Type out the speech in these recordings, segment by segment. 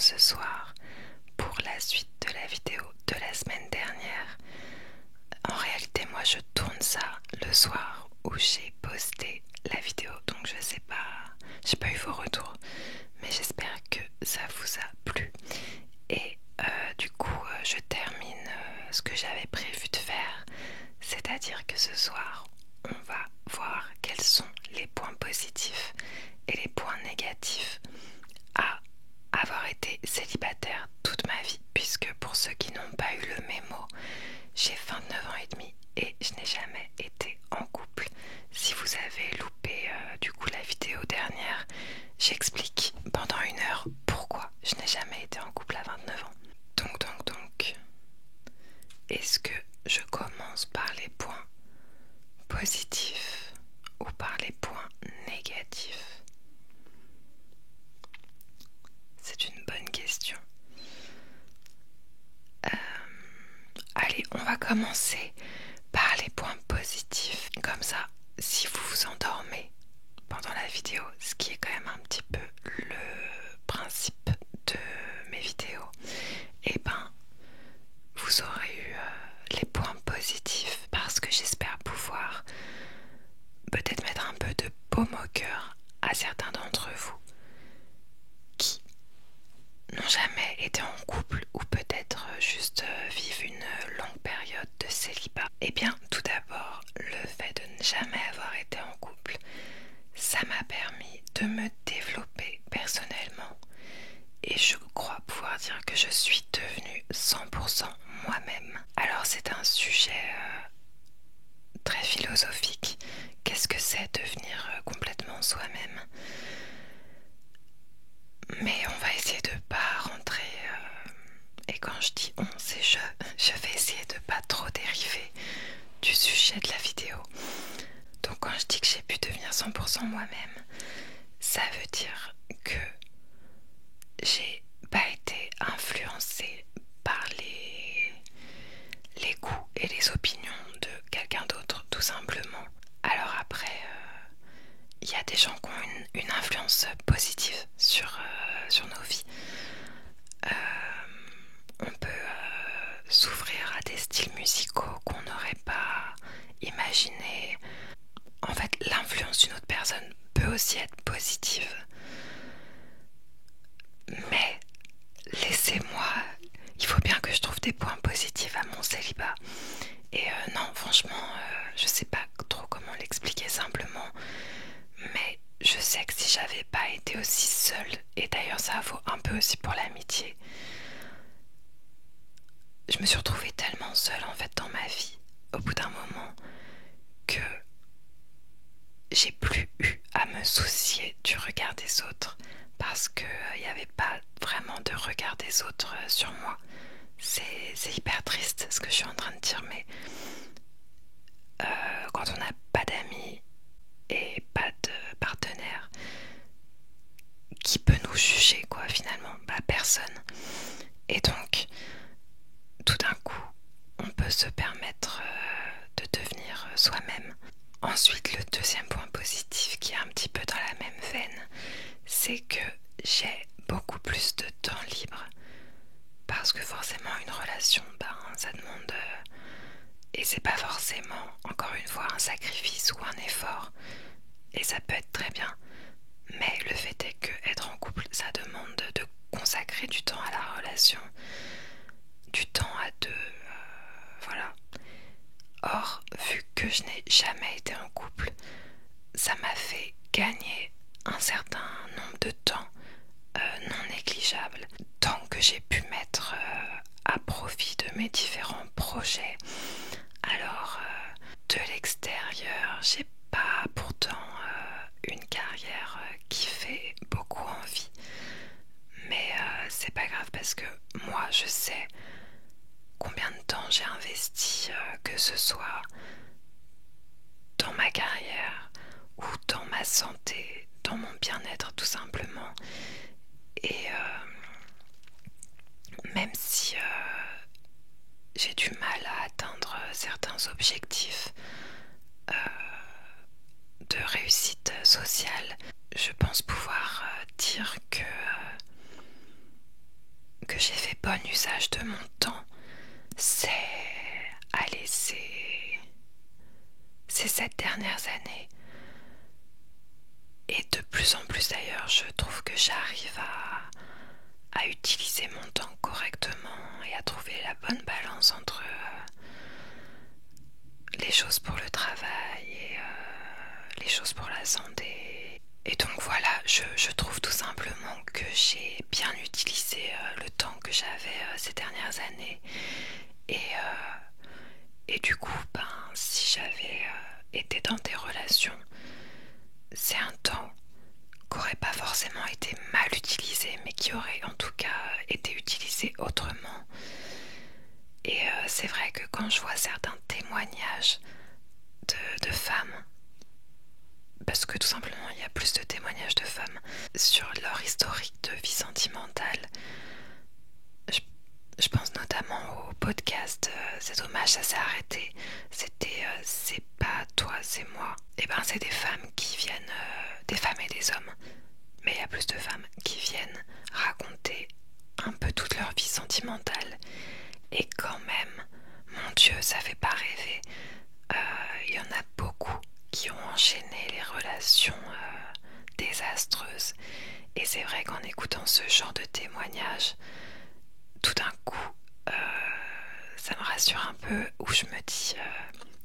ce soir pour la suite de la vidéo de la semaine dernière. En réalité, moi je tourne ça le soir où j'ai posté la vidéo, donc je sais pas, j'ai pas eu vos retours, mais j'espère que ça vous a plu. Et du coup, je termine ce que j'avais prévu de faire, c'est-à-dire que ce soir, on va voir quels sont les points positifs et les points négatifs à avoir été célibataire toute ma vie, puisque pour ceux qui n'ont pas eu le mémo, j'ai 29 ans et demi et je n'ai jamais été en couple. Si vous avez loupé du coup la vidéo dernière, j'explique pendant 1 heure pourquoi je n'ai jamais été en couple à 29 ans. Donc, est-ce que je commence par les points positifs ou par les points négatifs? C'est une bonne question. Allez, on va commencer par les points positifs. Comme ça, si vous vous endormez pendant la vidéo, ce qui est quand même un petit peu le principe de mes vidéos, et ben vous aurez eu les points positifs, parce que j'espère pouvoir peut-être mettre un peu de baume au cœur à certains d'entre vous qui n'ont jamais été en couple ou peut-être juste vivent une longue période de célibat. Eh bien, tout d'abord, le fait de ne jamais avoir été en couple, ça m'a permis de me développer personnellement et je crois pouvoir dire que je suis devenue 100% moi-même. Alors c'est un sujet très philosophique. Qu'est-ce que c'est devenir complètement soi-même? Mais on va essayer de pas rentrer, et quand je dis on, c'est je vais essayer de pas trop dériver du sujet de la vidéo. Donc quand je dis que j'ai pu devenir 100% moi-même, ça veut dire que j'ai pas été influencée par les goûts et les opinions de quelqu'un d'autre, tout simplement. Alors après, il y a des gens qui ont une influence positive sur nos vies. On peut s'ouvrir à des styles musicaux qu'on n'aurait pas imaginé. En fait, l'influence d'une autre personne peut aussi être positive. Mais laissez-moi, il faut bien que je trouve des points positifs à mon célibat. Et non, franchement, je sais pas trop comment l'expliquer simplement. Mais je sais que si j'avais pas été aussi seule, et d'ailleurs ça vaut un peu aussi pour l'amitié, je me suis retrouvée tellement seule en fait dans ma vie, au bout d'un moment, que j'ai plus eu à me soucier du regard des autres, parce qu'il n'y avait pas vraiment de regard des autres sur moi. C'est hyper triste ce que je suis en train de dire, mais quand on n'a pas d'amis et pas de partenaire, qui peut nous juger quoi finalement? Bah personne. Et donc tout d'un coup on peut se permettre de devenir soi-même. Ensuite, le deuxième point positif qui est un petit peu dans la même veine, c'est que j'ai beaucoup plus de temps libre, parce que forcément une relation, ça demande et c'est pas forcément, encore une fois, un sacrifice ou un effort, et ça peut être très bien, mais le fait est que être en couple, ça demande de consacrer du temps à la relation, du temps à deux, voilà. Or, vu que je n'ai jamais été en couple, ça m'a fait gagner un certain nombre de temps non négligeable, temps que j'ai pu mettre à profit de mes différents projets. Alors, de l'extérieur, j'ai pas pourtant une carrière qui fait beaucoup envie, mais c'est pas grave, parce que moi je sais combien de temps j'ai investi, que ce soit dans ma carrière ou dans ma santé, dans mon bien-être tout simplement. Et même si j'ai du mal à atteindre certains objectifs de réussite sociale, je pense pouvoir dire que que j'ai fait bon usage de mon temps, c'est... Allez, ces 7 dernières années. Et de plus en plus d'ailleurs, je trouve que j'arrive à utiliser mon temps correctement et à trouver la bonne balance entre les choses pour le travail et les choses pour la santé. Et donc voilà, je trouve tout simplement que j'ai bien utilisé le temps que j'avais ces dernières années. Et du coup, si j'avais été dans des relations, c'est un temps qui n'aurait pas forcément été mal utilisé, mais qui aurait en tout cas été utilisé autrement. Et c'est vrai que quand je vois certains témoignages de femmes, parce que tout simplement il y a plus de témoignages de femmes sur leur historique de vie sentimentale, je pense notamment au podcast C'est dommage, ça s'est arrêté. C'était C'est pas toi, c'est moi. Et c'est des femmes qui viennent, des femmes et des hommes, mais il y a plus de femmes qui viennent raconter un peu toute leur vie sentimentale. Et quand même, mon Dieu, ça fait pas rêver. Il y en a beaucoup qui ont enchaîné les relations désastreuses. Et c'est vrai qu'en écoutant ce genre de témoignages, tout d'un coup, ça me rassure un peu, où je me dis,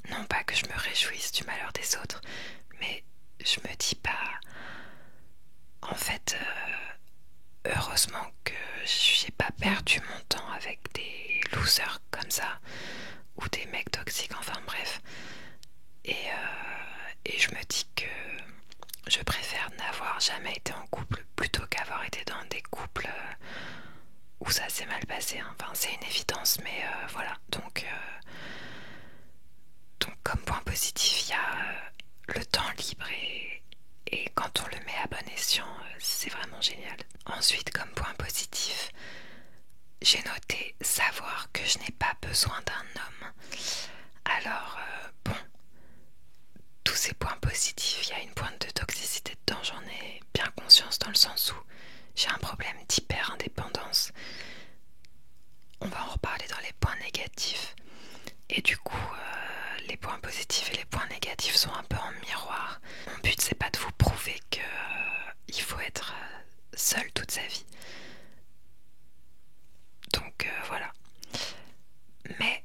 non pas que je me réjouisse du malheur des autres, mais je me dis en fait, heureusement que j'ai pas perdu mon temps avec des losers comme ça, ou des mecs toxiques, enfin bref. Et je me dis que je préfère n'avoir jamais été en couple plutôt qu'avoir été dans des couples où ça s'est mal passé. Enfin, c'est une évidence, mais voilà. Donc, comme point positif, il y a le temps libre et quand on le met à bon escient, c'est vraiment génial. Ensuite, comme point positif, j'ai noté savoir que je n'ai pas besoin d'un homme. Alors, bon, tous ces points positifs, il y a une pointe de toxicité dedans, j'en ai bien conscience dans le sens où j'ai un problème d'hyper-indépendance. On va en reparler dans les points négatifs. Et du coup, les points positifs et les points négatifs sont un peu en miroir. Mon but, c'est pas de vous prouver que il faut être seul toute sa vie. Donc voilà. Mais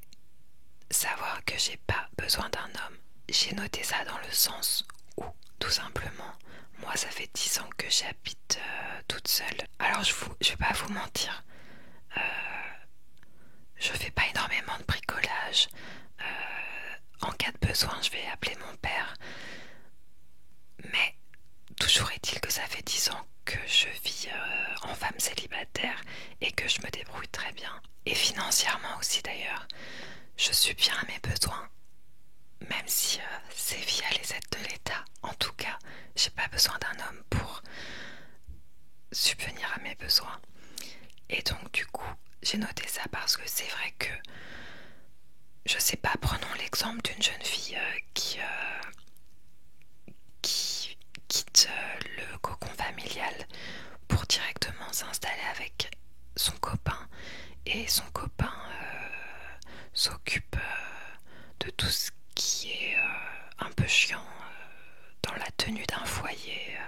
savoir que j'ai pas besoin d'un homme, j'ai noté ça dans le sens où, tout simplement, moi ça fait 10 ans que j'habite toute seule. Alors je vais pas vous mentir, je fais pas énormément de bricolage. En cas de besoin, je vais appeler mon père. Mais toujours est-il que ça fait 10 ans que je vis en femme célibataire et que je me débrouille très bien. Et financièrement aussi d'ailleurs. Je suis bien à mes besoins, même si c'est via les aides de l'État. En tout cas, j'ai pas besoin d'un homme pour subvenir à mes besoins. Et donc du coup, j'ai noté ça parce que c'est vrai que je sais pas, prenons l'exemple d'une jeune fille qui quitte le cocon familial pour directement s'installer avec son copain, et son copain s'occupe de tout ce qui est un peu chiant dans la tenue d'un foyer,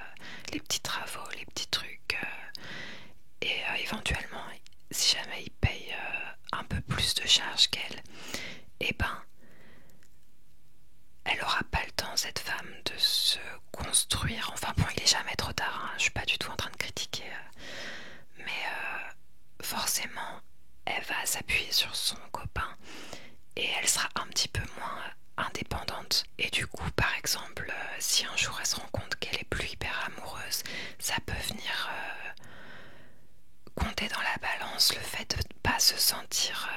les petits travaux, les petits trucs, et éventuellement, si jamais il paye un peu plus de charges qu'elle, et elle aura pas le temps, cette femme, de se construire. Enfin bon, il est jamais trop tard, hein, je suis pas du tout en train de critiquer, mais forcément, elle va s'appuyer sur son copain et elle sera un petit peu moins indépendante. Et du coup, par exemple, si un jour elle se rend compte qu'elle est plus hyper amoureuse, ça peut venir compter dans la balance le fait de ne pas se sentir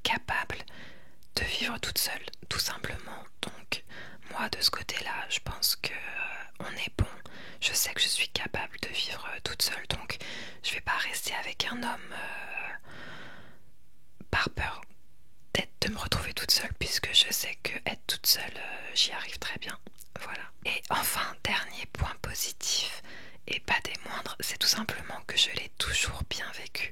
capable de vivre toute seule, tout simplement. Donc moi, de ce côté-là, je pense que on est bon. Je sais que je suis capable de vivre toute seule, donc je vais pas rester avec un homme par peur de me retrouver toute seule, puisque je sais que être toute seule, j'y arrive très bien. Voilà. Et enfin, dernier point positif, et pas des moindres, c'est tout simplement que je l'ai toujours bien vécu.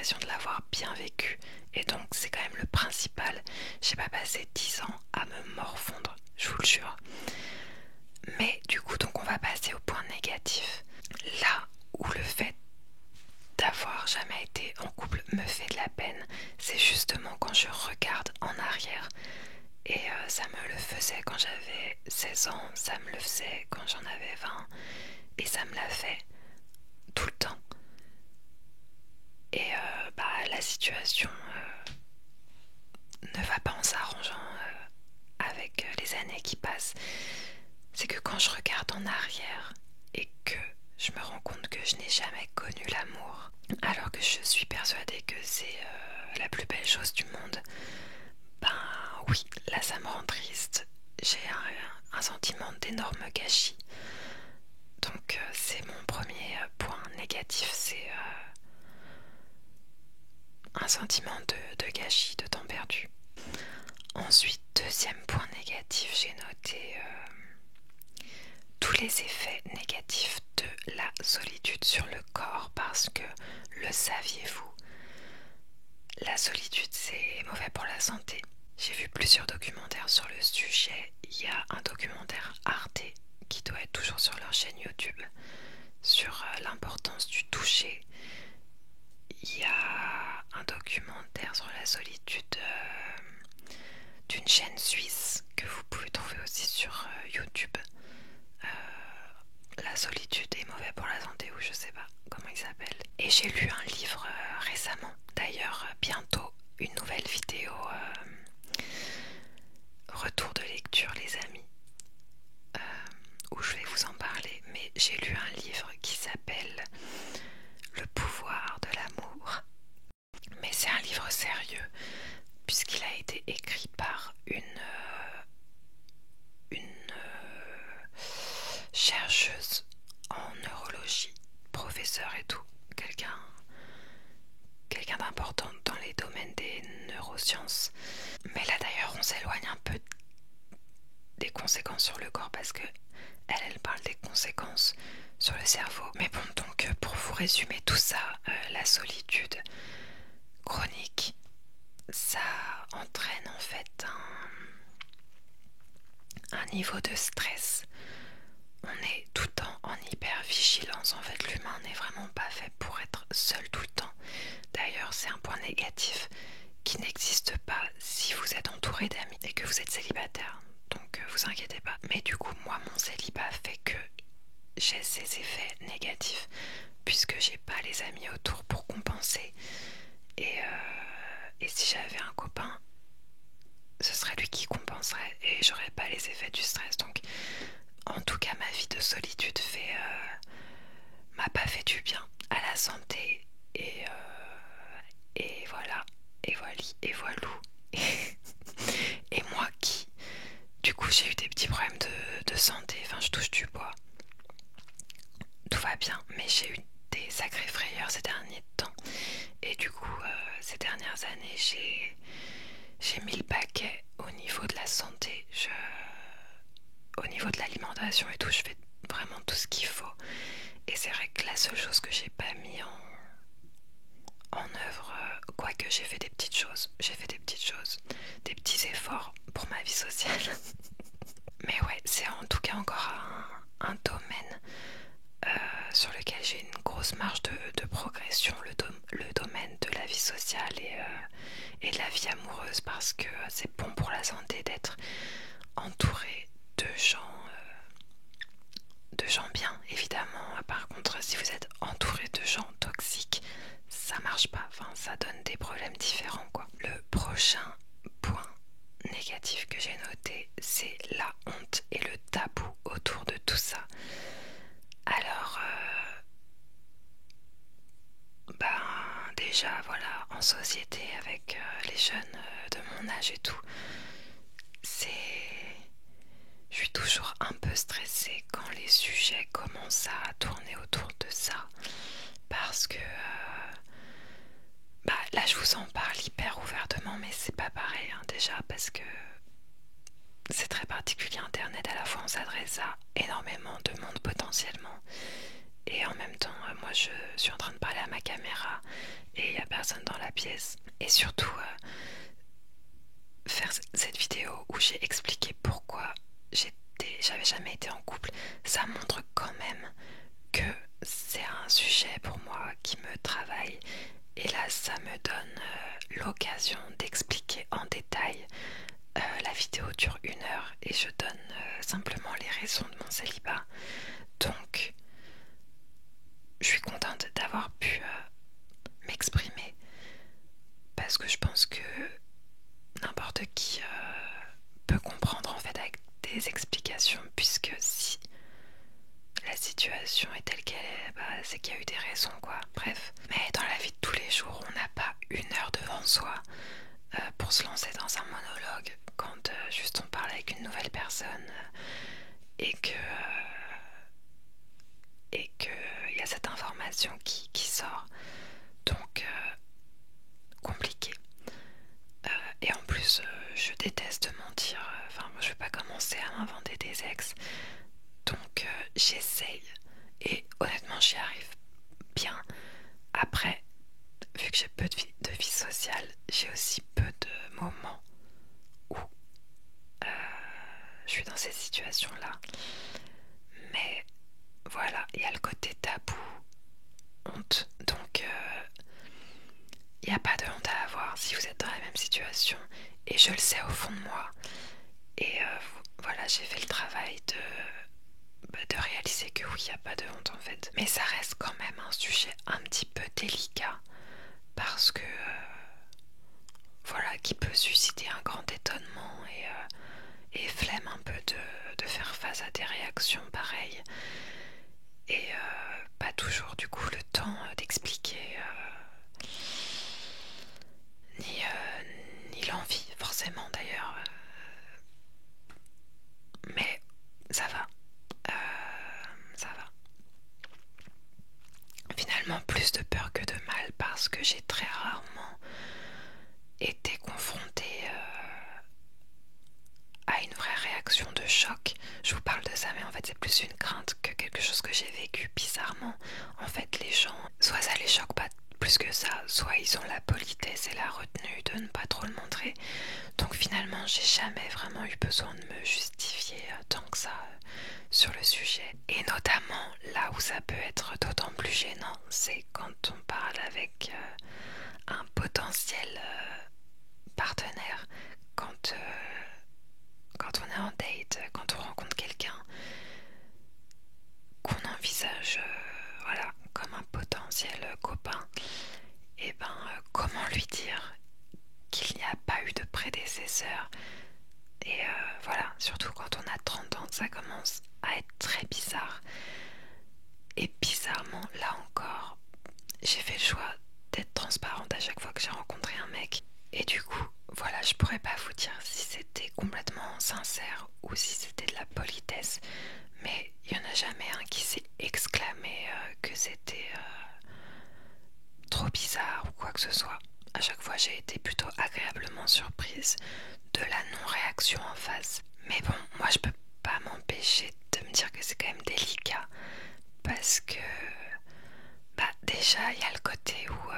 l'impression de l'avoir bien vécu. Et donc c'est quand même le principal. J'ai pas passé 10 ans à me morfondre, je vous le jure. Mais du coup, donc on va passer au point négatif. Là où le fait d'avoir jamais été en couple me fait de la peine, c'est justement quand je regarde en arrière. Et ça me le faisait quand j'avais 16 ans, ça me le faisait quand j'en avais 20, et ça me l'a fait tout le temps. Et la situation ne va pas en s'arrangeant avec les années qui passent. C'est que quand je regarde en arrière et que je me rends compte que je n'ai jamais connu l'amour, alors que je suis persuadée que c'est la plus belle chose du monde, ben oui, là ça me rend triste. J'ai un sentiment d'énorme gâchis. Donc c'est mon premier point négatif, c'est un sentiment de gâchis, de temps perdu. Ensuite, deuxième point négatif, j'ai noté tous les effets négatifs de la solitude sur le corps, parce que, le saviez-vous, la solitude c'est mauvais pour la santé. J'ai vu plusieurs documentaires sur le sujet. Il y a un documentaire Arte qui doit être toujours sur leur chaîne YouTube sur l'importance du toucher. Il y a un documentaire sur la solitude d'une chaîne suisse que vous pouvez trouver aussi sur YouTube. La solitude est mauvais pour la santé, ou je sais pas comment il s'appelle. Et j'ai lu un livre récemment, d'ailleurs bientôt une nouvelle vidéo retour de lecture les amis, où je vais vous en parler. Mais j'ai lu un livre qui s'appelle Le pouvoir de l'amour. Mais c'est un livre sérieux puisqu'il a été écrit par une chercheuse en neurologie, professeur et tout, quelqu'un d'important dans les domaines des neurosciences. Mais là d'ailleurs on s'éloigne un peu des conséquences sur le corps parce que elle parle des conséquences sur le cerveau. Mais bon, donc pour vous résumer tout ça, la solitude chronique, ça entraîne en fait un niveau de stress. On est tout le temps en hyper-vigilance. En fait, l'humain n'est vraiment pas fait pour être seul tout le temps. D'ailleurs, c'est un point négatif qui n'existe pas si vous êtes entouré d'amis et que vous êtes célibataire. Donc, vous inquiétez pas. Mais du coup, moi, mon célibat fait que j'ai ces effets négatifs puisque j'ai pas les amis autour pour compenser. Et si j'avais un copain, ce serait lui qui compenserait et j'aurais pas les effets du stress. Donc en tout cas ma vie de solitude m'a pas fait du bien à la santé. Et voilà, et voili, et voilou. Et moi qui du coup j'ai eu des petits problèmes de santé, enfin je touche du bois, tout va bien, mais j'ai eu des sacrées frayeurs ces derniers temps. Et du coup ces dernières années j'ai mis le paquet au niveau de la santé. Au niveau de l'alimentation et tout, je fais vraiment tout ce qu'il faut. Et c'est vrai que la seule chose que j'ai pas mis en œuvre, quoique j'ai fait des petites choses, des petits efforts pour ma vie sociale. Mais ouais, c'est en tout cas encore un domaine sur lequel j'ai une grosse marge de progression, le domaine de la vie sociale et de la vie amoureuse, parce que c'est bon pour la santé d'être entouré de gens bien, évidemment. Par contre, si vous êtes entouré de gens toxiques, ça marche pas, enfin ça donne des problèmes différents quoi. Le prochain point négatif que j'ai noté, c'est la honte et le tabou autour de tout ça. Alors déjà voilà, en société avec les jeunes de mon âge et tout, je suis toujours un peu stressée quand les sujets commencent à tourner autour de ça, parce que là je vous en parle hyper ouvertement, mais c'est pas pareil hein, déjà parce que c'est très particulier internet. À la fois on s'adresse à énormément de monde potentiellement, et en même temps moi je suis en train de parler à ma caméra et il n'y a personne dans la pièce. Et surtout faire cette vidéo où j'ai expliqué pourquoi j'avais jamais été en couple, ça montre quand même que c'est un sujet pour moi qui me travaille. Et là, ça me donne l'occasion d'expliquer en détail. La vidéo dure 1 heure et je donne simplement les raisons de mon célibat. Donc, je suis contente d'avoir pu m'exprimer parce que je pense que n'importe qui peut comprendre en fait avec des explications, puisque si la situation est telle qu'elle est, c'est qu'il y a eu des raisons quoi. Bref, mais dans la vie de tous les jours, on n'a pas 1 heure devant soi pour se lancer dans un monologue quand juste on parle avec une nouvelle personne et que il y a cette information qui sort. Donc compliqué. Et en plus, je déteste mentir. Enfin, moi, je vais pas commencer à m'inventer des ex. Donc, j'essaye. Et honnêtement, j'y arrive bien. Après, vu que j'ai peu de vie sociale, j'ai aussi peu de moments où je suis dans ces situations-là. Mais voilà, il y a le côté tabou, honte. Donc, il n'y a pas de honte à avoir si vous êtes dans la même situation. Et je le sais au fond de moi. Et voilà, j'ai fait le travail de réaliser que oui, il n'y a pas de honte en fait. Mais ça reste quand même un sujet un petit peu délicat parce que voilà, qui peut susciter un grand étonnement et flemme un peu de faire face à des réactions pareilles. Et pas toujours du coup le temps d'expliquer ni l'envie forcément d'ailleurs. Mais ça va. Ça va. Finalement, plus de peur que de mal parce que j'ai très rarement été confrontée à une vraie réaction de choc. Je vous parle de ça, mais en fait, c'est plus une crainte que quelque chose que j'ai vécu bizarrement. En fait, les gens, soit ça les choque pas plus que ça, soit ils ont la politesse et la retenue de ne pas trop le montrer. Donc finalement, j'ai jamais vraiment eu besoin de me justifier tant que ça sur le sujet. Et notamment, là où ça peut être d'autant plus gênant, c'est quand on parle avec un potentiel partenaire, quand on est en date, quand on rencontre quelqu'un qu'on envisage voilà, comme un potentiel copain, et comment lui dire qu'il n'y a pas eu de prédécesseur. Et voilà, surtout quand on a 30 ans, ça commence à être très bizarre. Et bizarrement, là encore, j'ai fait le choix d'être transparente à chaque fois que j'ai rencontré un mec. Et du coup, voilà, je pourrais pas vous dire si c'était complètement sincère ou si c'était de la politesse. Mais il n'y en a jamais un qui s'est exclamé que c'était trop bizarre ou quoi que ce soit. À chaque fois, j'ai été plutôt agréablement surprise de la non-réaction en face. Mais bon, moi je peux pas m'empêcher de me dire que c'est quand même délicat parce que déjà il y a le côté où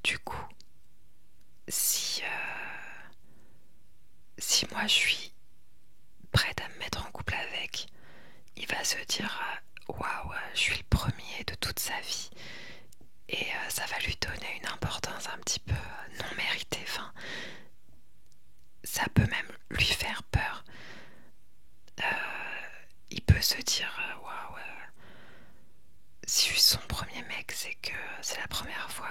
du coup si moi je suis prête à me mettre en couple avec, il va se dire waouh, je suis le premier de toute sa vie et ça va lui donner une importance un petit peu non méritée. Enfin, ça peut même lui faire peur. Il peut se dire waouh, si je suis son premier mec, c'est que c'est la première fois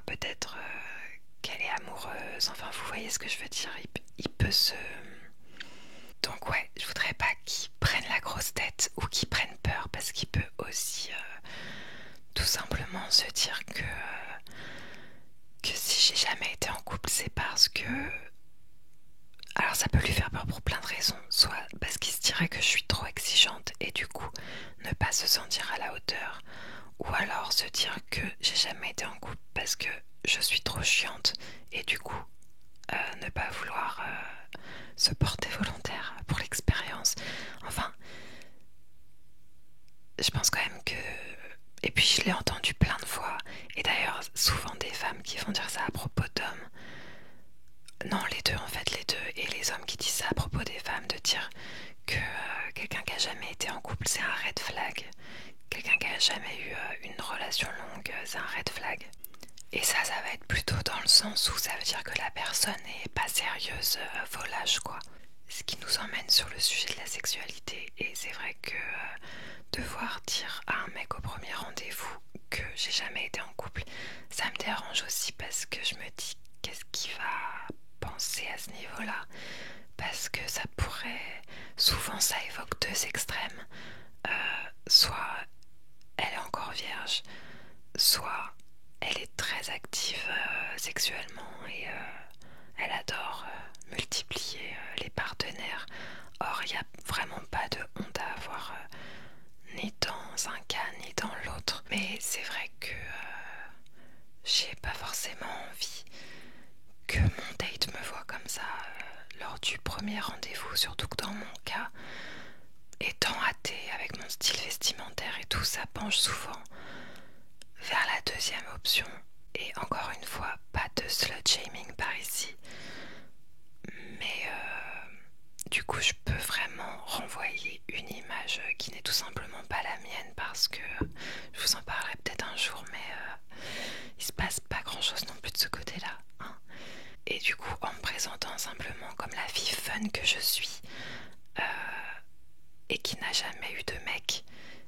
peut-être qu'elle est amoureuse. Enfin, vous voyez ce que je veux dire. Il peut se... Donc ouais, je voudrais pas qu'il prenne la grosse tête ou qu'il prenne peur parce qu'il peut aussi tout simplement se dire que si j'ai jamais été en couple, c'est parce que... Alors ça peut lui faire peur pour plein de raisons, soit parce qu'il se dirait que je suis trop exigeante et du coup ne pas se sentir à la hauteur, ou alors se dire que j'ai jamais été en couple parce que je suis trop chiante et du coup ne pas vouloir se porter volontaire pour l'expérience. Enfin, je pense quand même que... Et puis je l'ai entendu plein de fois, et d'ailleurs souvent des femmes qui vont dire ça à propos d'hommes. Non, les deux en fait, les deux, et les hommes qui disent ça à propos des femmes, de dire que quelqu'un qui a jamais été en couple, c'est un red flag. Quelqu'un qui a jamais eu une relation longue, c'est un red flag. Et ça va être plutôt dans le sens où ça veut dire que la personne n'est pas sérieuse, volage quoi. Ce qui nous emmène sur le sujet de la sexualité. Et c'est vrai que devoir dire à un mec au premier rendez-vous que j'ai jamais été en couple, ça me dérange aussi parce que je me dis qu'est-ce qu'il va penser à ce niveau-là. Parce que ça pourrait... Souvent ça évoque deux extrêmes. Soit elle est encore vierge, soit elle est très active sexuellement et elle adore multiplier les partenaires. Or, il n'y a vraiment pas de honte à avoir ni dans un cas ni dans l'autre. Mais c'est vrai que j'ai pas forcément envie que mon date me voit comme ça lors du premier rendez-vous, surtout que dans mon cas, étant athée avec mon style vestimentaire et tout, ça penche souvent vers la deuxième option. Et encore une fois, pas de slut shaming par ici, mais du coup je peux vraiment renvoyer une image qui n'est tout simplement pas la mienne, parce que je vous en parlerai peut-être un jour, mais il se passe pas grand chose non plus de ce côté là, hein. Et du coup, en me présentant simplement comme la fille fun que je suis, et qui n'a jamais eu de mec,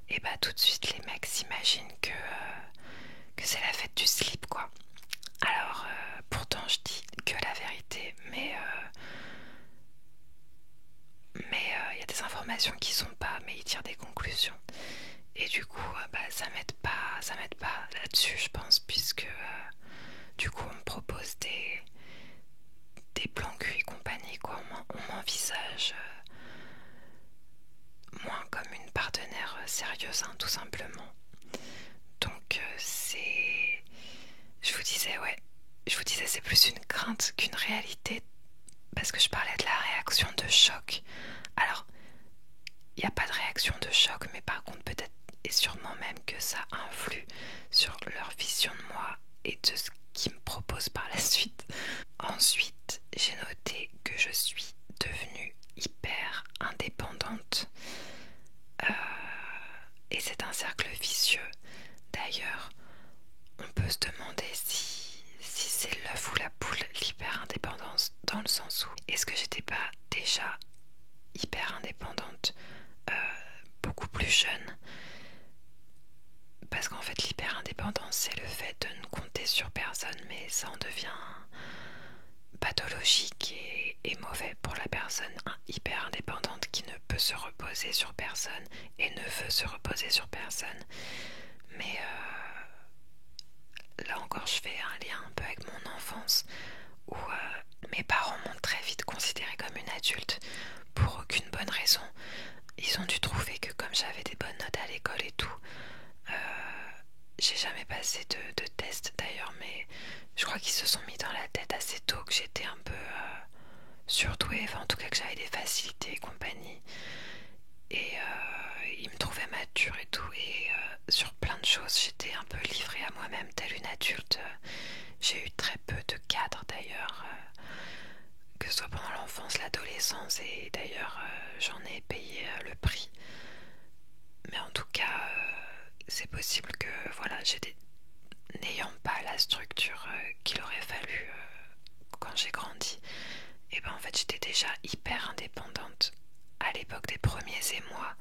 et bah tout de suite les mecs s'imaginent que c'est la fête du slip quoi. Alors pourtant je dis que la vérité, mais y a des informations qui sont pas, mais ils tirent des conclusions. Et du coup ça m'aide pas là-dessus, je pense, puisque du coup on me propose des plans cul et compagnie quoi. On m'envisage moins comme une partenaire sérieuse, hein, tout simplement. Donc c'est... Je vous disais c'est plus une crainte qu'une réalité, parce que je parlais de la réaction de choc. Alors, il n'y a pas de réaction de choc, mais par contre peut-être et sûrement même que ça influe sur leur vision de moi et de ce qu'ils me proposent par la suite. Ensuite, j'ai noté que je suis devenue hyper indépendante. Et c'est un cercle vicieux. D'ailleurs, on peut se demander si c'est l'œuf ou la poule, l'hyper-indépendance, dans le sens où est-ce que j'étais pas déjà hyper indépendante beaucoup plus jeune, parce qu'en fait l'hyper-indépendance c'est le fait de ne compter sur personne, mais ça en devient pathologique et mauvais pour la personne hyper indépendante qui ne peut se reposer sur personne et ne veut se reposer sur personne. Mais là encore je fais un lien un peu avec mon enfance où mes parents m'ont très vite considérée comme une adulte pour aucune bonne raison. Ils ont dû trouver que comme j'avais des bonnes notes à l'école et tout, j'ai jamais passé de test d'ailleurs, mais je crois qu'ils se sont mis dans la tête assez tôt que j'étais un peu surdouée, enfin en tout cas que j'avais des facilités et compagnie. Et ils me trouvaient mature et tout, et sur plein de choses j'étais un peu livrée à moi-même telle une adulte. J'ai eu très peu de cadres d'ailleurs, que ce soit pendant l'enfance, l'adolescence, et d'ailleurs j'en ai payé le prix. Mais en tout cas, c'est possible que voilà, n'ayant pas la structure qu'il aurait fallu quand j'ai grandi, et ben en fait j'étais déjà hyper indépendante à l'époque des premiers émois,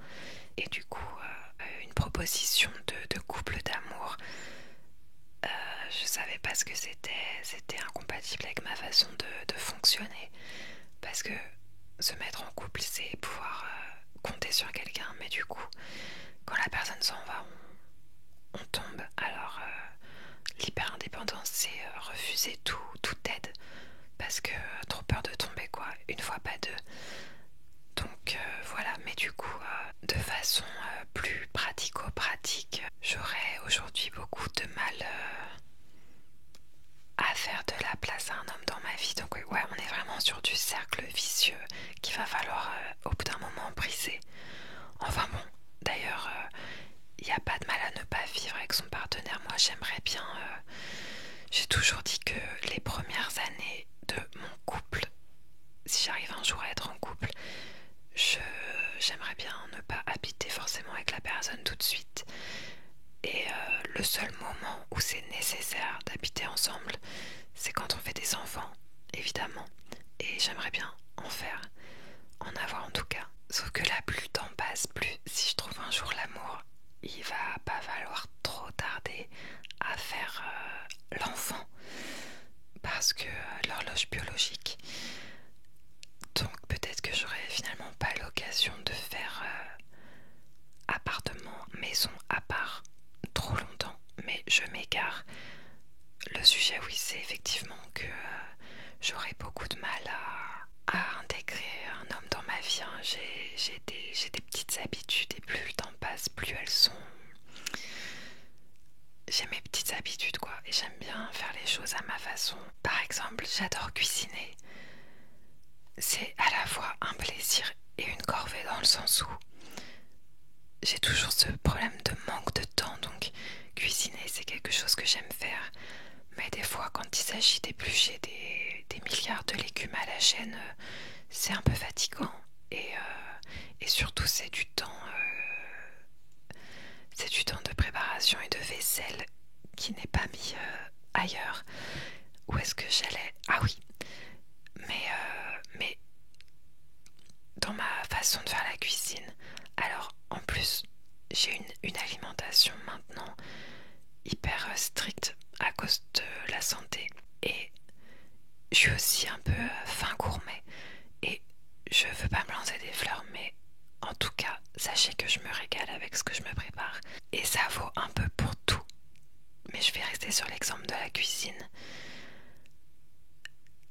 et du coup une proposition de couple d'amour, je savais pas ce que c'était incompatible avec ma façon de fonctionner, parce que se mettre en couple c'est pouvoir compter sur quelqu'un, mais du coup quand la personne s'en va on tombe. Alors l'hyper indépendance c'est refuser toute aide, parce que trop peur de tomber quoi, une fois pas deux. Donc voilà, mais du coup de façon plus pratico-pratique, j'aurais aujourd'hui beaucoup de mal à faire de la place à un homme dans ma vie. Donc ouais, on est vraiment sur du cercle vicieux qu'il va falloir au bout d'un moment briser. Enfin bon, d'ailleurs il n'y a pas de mal à ne pas vivre avec son partenaire. Moi j'aimerais bien, j'ai toujours dit que les premières années de mon couple, si j'arrive un jour à être en couple, j'aimerais bien ne pas habiter forcément avec la personne tout de suite. Et le seul moment où c'est nécessaire d'habiter ensemble, c'est quand on fait des enfants, évidemment. Et j'aimerais bien en avoir en tout cas. Sauf que là, plus le temps passe, plus si je trouve un jour l'amour, il va pas falloir trop tarder à faire l'enfant. Parce que l'horloge biologique. Donc peut-être que j'aurai finalement pas l'occasion de faire appartement, maison à part trop longtemps. Mais je m'égare. Le sujet, oui, c'est effectivement que j'aurais beaucoup de mal à intégrer un homme dans ma vie. Hein. J'ai des petites habitudes et plus le temps passe, plus elles sont... J'ai mes petites habitudes quoi, et j'aime bien faire les choses à ma façon. Par exemple, j'adore cuisiner. C'est à la fois un plaisir et une corvée dans le sens où j'ai toujours ce problème de manque de temps, donc cuisiner c'est quelque chose que j'aime faire. Mais des fois, quand il s'agit d'éplucher des milliards de légumes à la chaîne, c'est un peu fatigant. Et surtout, c'est du temps de préparation et de vaisselle qui n'est pas mis ailleurs. Où est-ce que j'allais? Ah oui, mais dans ma façon de faire la cuisine, alors en plus, j'ai une alimentation maintenant hyper stricte à cause de la santé. Et je suis aussi un peu fin gourmet. Et je veux pas me lancer des fleurs, mais en tout cas, sachez que je me régale avec ce que je me prépare. Et ça vaut un peu pour tout. Mais je vais rester sur l'exemple de la cuisine.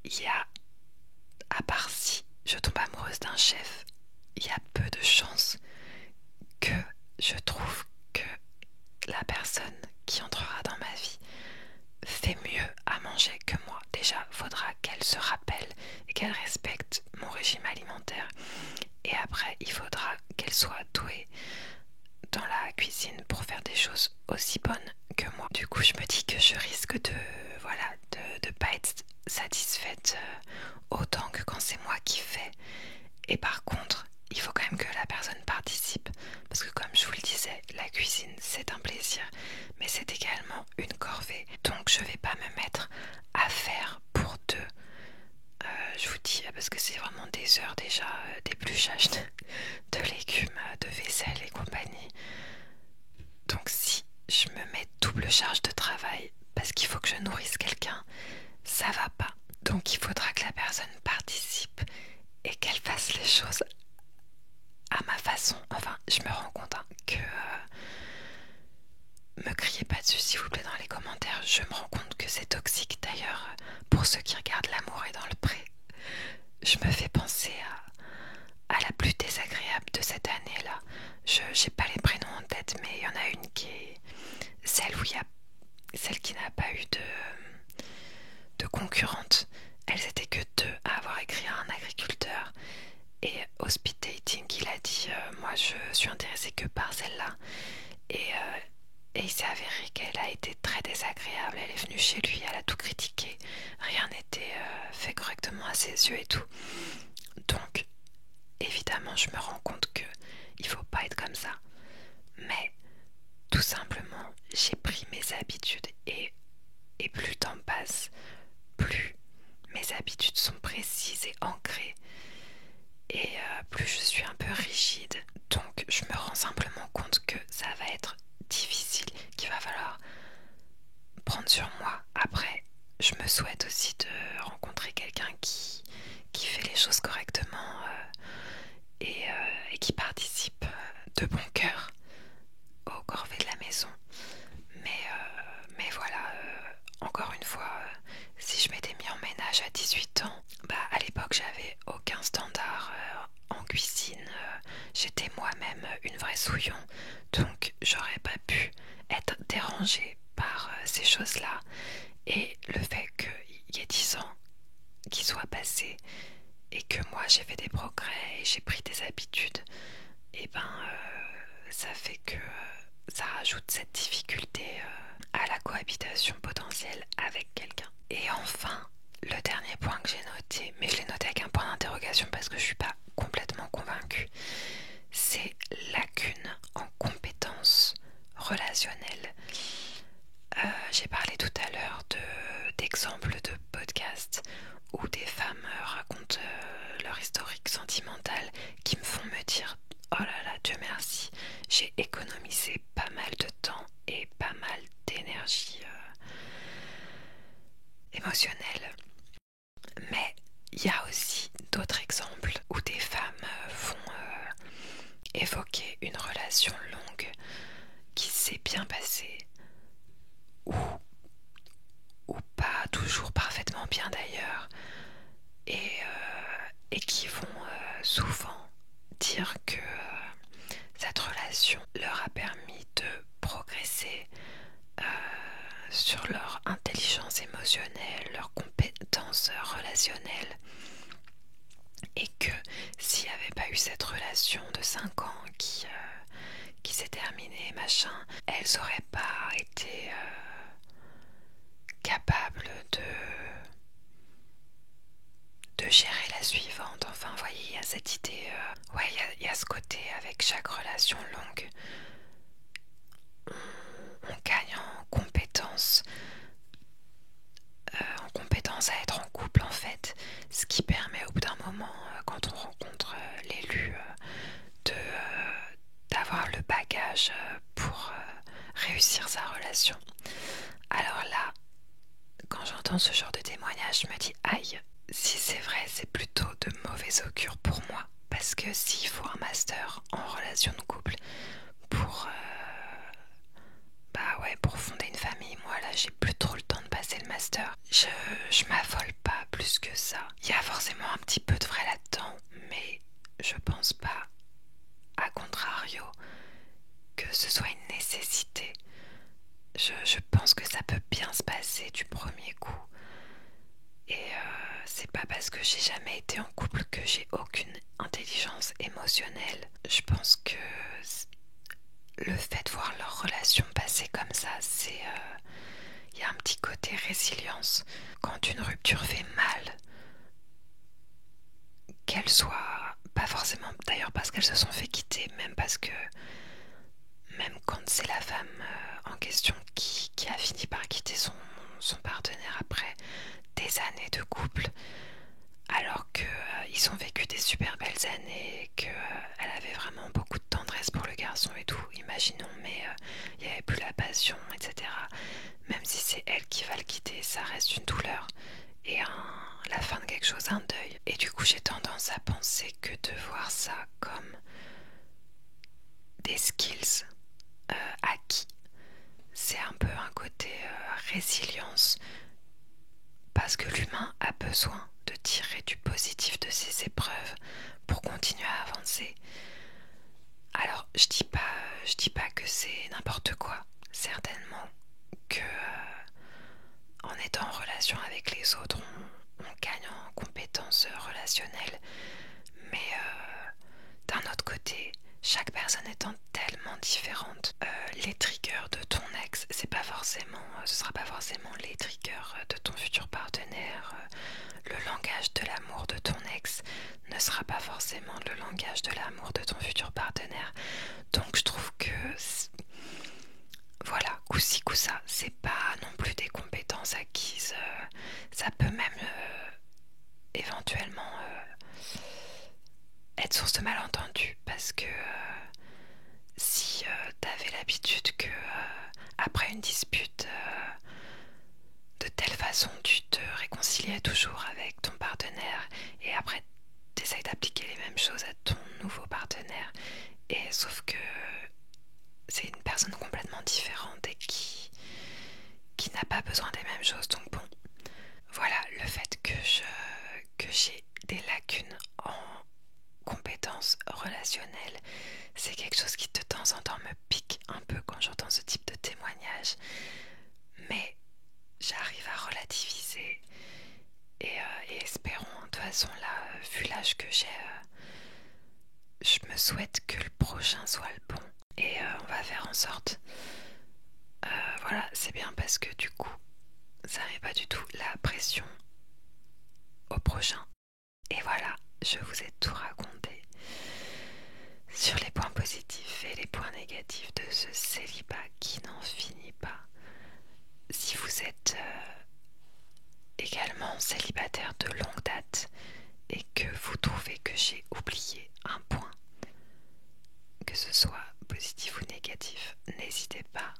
Il y a, à part si je tombe amoureuse d'un chef, il y a peu de chances que je trouve que la personne qui entrera dans ma vie fait mieux à manger que moi. Déjà, faudra qu'elle se rappelle et qu'elle respecte mon régime alimentaire. Et après, il faudra qu'elle soit douée dans la cuisine pour faire des choses aussi bonnes que moi. Du coup, je me dis que je risque de pas être satisfaite autant que quand c'est moi qui fais. Et par contre, il faut quand même que la personne participe. Parce que comme je vous le disais, la cuisine c'est un plaisir, mais c'est également une corvée. Donc je vais pas me mettre à faire pour deux. Je vous dis, parce que c'est vraiment des heures déjà d'épluchage de légumes, de vaisselle et compagnie. Donc si je me mets double charge de travail parce qu'il faut que je nourrisse quelqu'un, ça va pas. Donc il faudra que la personne participe et qu'elle fasse les choses à ma façon. Enfin, je me rends compte que... me criez pas dessus s'il vous plaît dans les commentaires. Je me rends compte que c'est toxique d'ailleurs. Pour ceux qui regardent L'amour est dans le pré, je me fais penser à la plus désagréable de cette année-là. Je n'ai pas les prénoms en tête, mais il y en a une qui est celle qui n'a pas eu de concurrente. Elles étaient que deux à avoir écrit à un agriculteur. Et au speed dating, il a dit moi je suis intéressé que par celle-là. Et il s'est avéré qu'elle a été très désagréable. Elle est venue chez lui, elle a tout critiqué. Rien n'était fait correctement à ses yeux et tout. Donc, évidemment, je me rends compte que il faut pas être comme ça. Mais, tout simplement, j'ai pris mes habitudes et plus le temps passe, plus mes habitudes sont précises et ancrées. Et plus je suis un peu rigide. Donc, je me rends simplement compte que ça va être difficile, qu'il va falloir prendre sur moi. Après, je me souhaite aussi de rencontrer quelqu'un qui fait les choses correctement et qui participe de bon cœur aux corvées de la maison. Mais voilà, encore une fois, si je m'étais mis en ménage à 18 ans, à l'époque j'avais aucun standard en cuisine. J'étais moi-même une vraie souillon, donc j'aurais pas pu être dérangée par ces choses-là. Et le fait qu'il y ait 10 ans qui soient passés et que moi j'ai fait des progrès et j'ai pris des habitudes, et ça fait que ça rajoute cette difficulté à la cohabitation potentielle avec quelqu'un. Et enfin, le dernier point que j'ai noté, mais je l'ai noté avec un point d'interrogation parce que je suis pas complètement convaincue, c'est lacune en compétences relationnelles. J'ai parlé tout à l'heure d'exemples de podcasts où des femmes racontent leur historique sentimental qui me font me dire oh là là, Dieu merci, j'ai économisé pas mal de temps et pas mal d'énergie émotionnelle. Mais il y a aussi d'autres exemples où des femmes vont évoquer une relation longue qui s'est bien passée ou pas toujours parfaitement bien d'ailleurs et qui vont souvent dire que cette relation leur a permis de progresser sur leur intelligence émotionnelle, leurs compétences relationnelles et que s'il n'y avait pas eu cette relation de 5 ans qui s'est terminée, machin, elles n'auraient pas été capables de gérer la suivante. Enfin, vous voyez, il y a cette idée, ouais, il y a ce côté avec chaque relation longue, on gagne en compétence à être en couple en fait, ce qui permet au bout d'un moment, quand on rencontre l'élu, d'avoir le bagage pour réussir sa relation. Alors là, quand j'entends ce genre de témoignage, je me dis aïe, si c'est vrai, c'est plutôt de mauvais augure pour moi. Parce que s'il faut un master en relation de couple pour bah ouais, pour fonder une famille, moi là j'ai plus trop le temps de passer le master. Je m'affole pas plus que ça. Il y a forcément un petit peu de vrai là-dedans, mais je pense pas, à contrario, que ce soit une nécessité. Je pense que ça peut bien se passer du premier coup. Et c'est pas parce que j'ai jamais été en couple que j'ai aucune intelligence émotionnelle. Je pense que le fait de voir leur relation passer comme ça, c'est y a un petit côté résilience. Quand une rupture fait mal, qu'elle soit pas forcément d'ailleurs parce qu'elles se sont fait quitter, même parce que même quand c'est la femme en question qui a fini par quitter son partenaire après des années de couple, alors qu'ils ont vécu des super belles années et qu'elle avait vraiment beaucoup de tendresse pour le garçon et tout, imaginons, mais il n'y avait plus la passion, etc. Même si c'est elle qui va le quitter, ça reste une douleur et la fin de quelque chose, un deuil. Et du coup, j'ai tendance à penser que de voir ça comme des skills acquis, c'est un peu un côté résilience, parce que l'humain a besoin de tirer du positif de ses épreuves pour continuer à avancer. Alors, je dis pas que c'est n'importe quoi. Certainement que en étant en relation avec les autres, on gagne en compétences relationnelles. Mais d'un autre côté, chaque personne étant tellement différente, les triggers de ton ex, ce sera pas forcément les triggers de ton futur partenaire. Le langage de l'amour de ton ex ne sera pas forcément le langage de l'amour de ton futur partenaire. Donc je trouve que voilà, coup-ci, coup-ça, c'est pas non plus des compétences acquises. Ça peut même éventuellement être source de malentendus parce que si t'avais l'habitude que après une dispute de telle façon tu te réconciliais toujours avec ton partenaire et après t'essayes d'appliquer les mêmes choses à ton nouveau partenaire, et sauf que c'est une personne complètement différente et qui n'a pas besoin des mêmes choses. Donc bon, voilà, le fait que j'ai des lacunes en compétences relationnelles, c'est quelque chose qui de temps en temps me pique un peu quand j'entends ce type de témoignage, mais j'arrive à relativiser et espérons, de toute façon là, vu l'âge que j'ai, je me souhaite que le prochain soit le bon. et on va faire en sorte. Voilà, c'est bien parce que du coup, ça met pas du tout la pression au prochain. Et voilà, je vous ai tout raconté sur les points positifs et les points négatifs de ce célibat qui n'en finit pas. Si vous êtes également célibataire de longue date et que vous trouvez que j'ai oublié un point, que ce soit positif ou négatif, n'hésitez pas